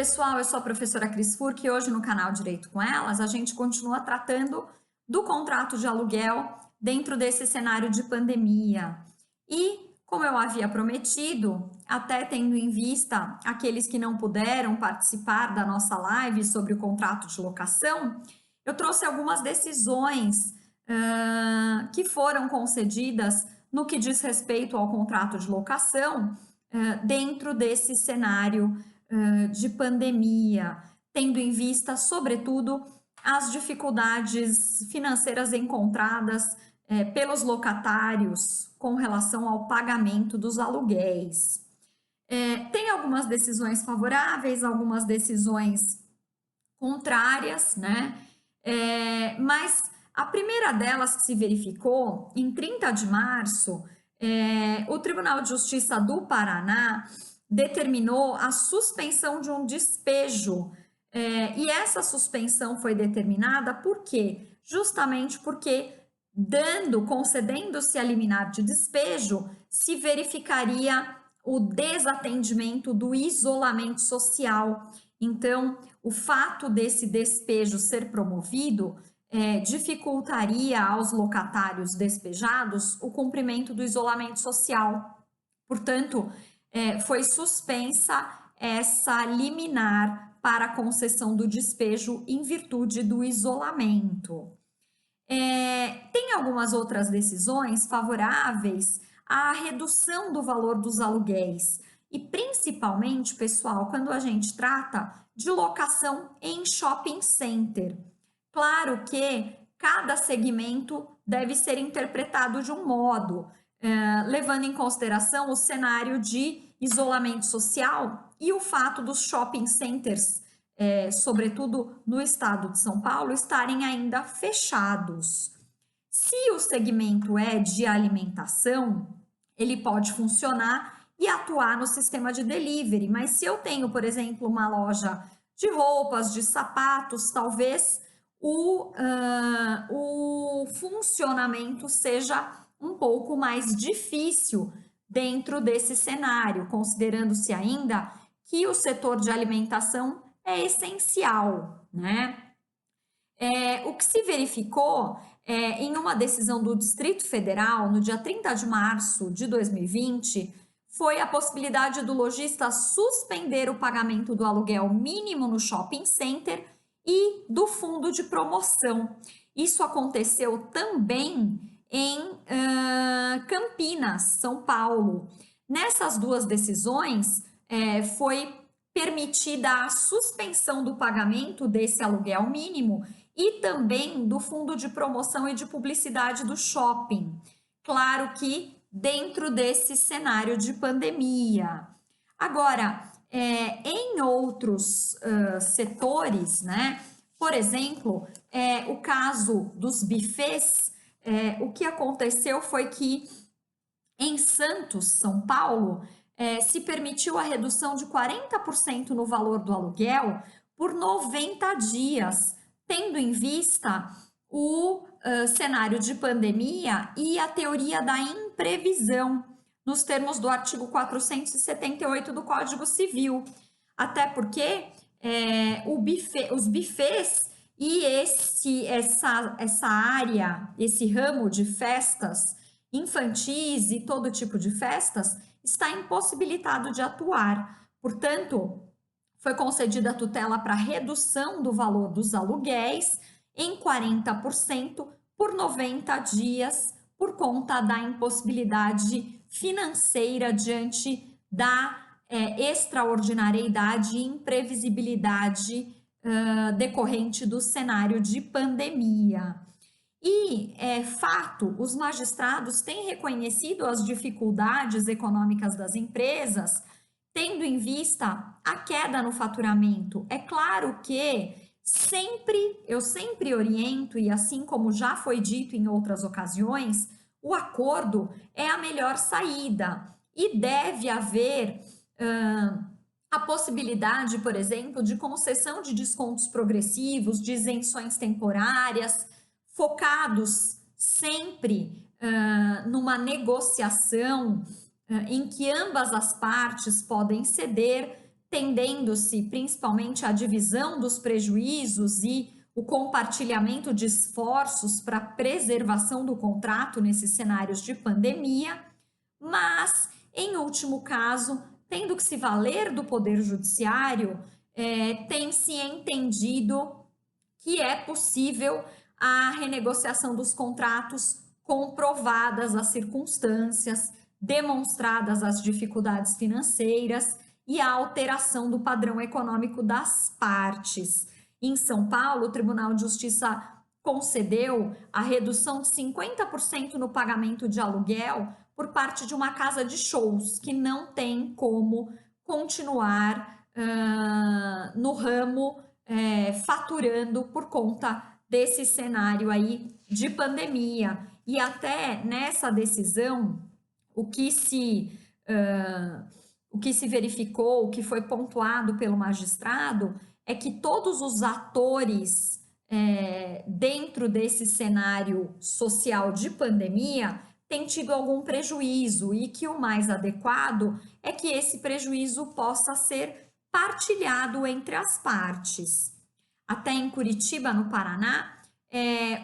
pessoal, eu sou a professora Cris Furk e hoje no canal Direito com Elas a gente continua tratando do contrato de aluguel dentro desse cenário de pandemia. E, como eu havia prometido, até tendo em vista aqueles que não puderam participar da nossa live sobre o contrato de locação, eu trouxe algumas decisões que foram concedidas no que diz respeito ao contrato de locação dentro desse cenário de pandemia, tendo em vista, sobretudo, as dificuldades financeiras encontradas pelos locatários com relação ao pagamento dos aluguéis. Tem algumas decisões favoráveis, algumas decisões contrárias, né? Mas a primeira delas que se verificou, em 30 de março, o Tribunal de Justiça do Paraná determinou a suspensão de um despejo. E essa suspensão foi determinada por quê? Justamente porque, concedendo-se a liminar de despejo, se verificaria o desatendimento do isolamento social. Então, o fato desse despejo ser promovido dificultaria aos locatários despejados o cumprimento do isolamento social. Portanto, foi suspensa essa liminar para a concessão do despejo em virtude do isolamento. Tem algumas outras decisões favoráveis à redução do valor dos aluguéis e principalmente, pessoal, quando a gente trata de locação em shopping center. Claro que cada segmento deve ser interpretado de um modo, levando em consideração o cenário de isolamento social e o fato dos shopping centers, sobretudo no estado de São Paulo, estarem ainda fechados. Se o segmento é de alimentação, ele pode funcionar e atuar no sistema de delivery, mas se eu tenho, por exemplo, uma loja de roupas, de sapatos, talvez o funcionamento seja um pouco mais difícil dentro desse cenário, considerando-se ainda que o setor de alimentação é essencial, né? O que se verificou em uma decisão do Distrito Federal, no dia 30 de março de 2020, foi a possibilidade do lojista suspender o pagamento do aluguel mínimo no shopping center e do fundo de promoção. Isso aconteceu também em Campinas, São Paulo. Nessas duas decisões, foi permitida a suspensão do pagamento desse aluguel mínimo e também do fundo de promoção e de publicidade do shopping. Claro que dentro desse cenário de pandemia. Agora, em outros setores, né? Por exemplo, o caso dos bufês, o que aconteceu foi que em Santos, São Paulo, se permitiu a redução de 40% no valor do aluguel por 90 dias, tendo em vista o cenário de pandemia e a teoria da imprevisão, nos termos do artigo 478 do Código Civil. Até porque os bufês e essa área, esse ramo de festas infantis e todo tipo de festas, está impossibilitado de atuar. Portanto, foi concedida a tutela para redução do valor dos aluguéis em 40% por 90 dias, por conta da impossibilidade financeira diante da extraordinariedade e imprevisibilidade decorrente do cenário de pandemia. E, fato, os magistrados têm reconhecido as dificuldades econômicas das empresas, tendo em vista a queda no faturamento. É claro que eu sempre oriento, e assim como já foi dito em outras ocasiões, o acordo é a melhor saída e deve haver a possibilidade, por exemplo, de concessão de descontos progressivos, de isenções temporárias, focados sempre numa negociação em que ambas as partes podem ceder, tendendo-se principalmente à divisão dos prejuízos e o compartilhamento de esforços para a preservação do contrato nesses cenários de pandemia, mas, em último caso, tendo que se valer do Poder Judiciário, tem se entendido que é possível a renegociação dos contratos comprovadas as circunstâncias, demonstradas as dificuldades financeiras e a alteração do padrão econômico das partes. Em São Paulo, o Tribunal de Justiça concedeu a redução de 50% no pagamento de aluguel por parte de uma casa de shows que não tem como continuar no ramo faturando por conta desse cenário aí de pandemia. E até nessa decisão, o que se verificou, o que foi pontuado pelo magistrado, é que todos os atores dentro desse cenário social de pandemia têm tido algum prejuízo e que o mais adequado é que esse prejuízo possa ser partilhado entre as partes. Até em Curitiba, no Paraná,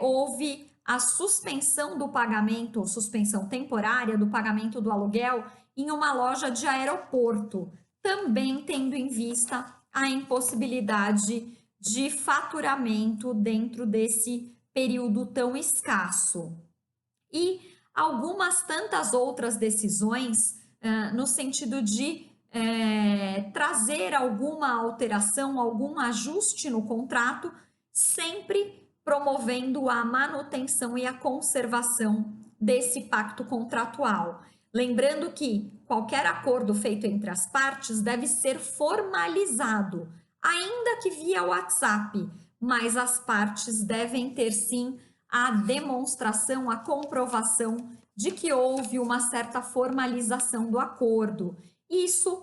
houve a suspensão do pagamento, suspensão temporária do pagamento do aluguel em uma loja de aeroporto, também tendo em vista a impossibilidade de faturamento dentro desse período tão escasso. E algumas tantas outras decisões no sentido de trazer alguma alteração, algum ajuste no contrato, sempre promovendo a manutenção e a conservação desse pacto contratual. Lembrando que qualquer acordo feito entre as partes deve ser formalizado, ainda que via WhatsApp, mas as partes devem ter sim a demonstração, a comprovação de que houve uma certa formalização do acordo. Isso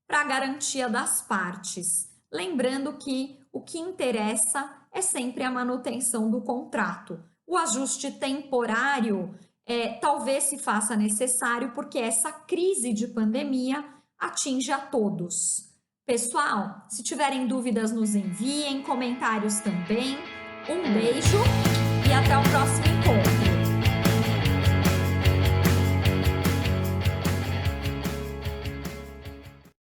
para garantia das partes. Lembrando que o que interessa é sempre a manutenção do contrato. O ajuste temporário talvez se faça necessário porque essa crise de pandemia atinge a todos. Pessoal, se tiverem dúvidas, nos enviem, comentários também. Um beijo e até o próximo encontro.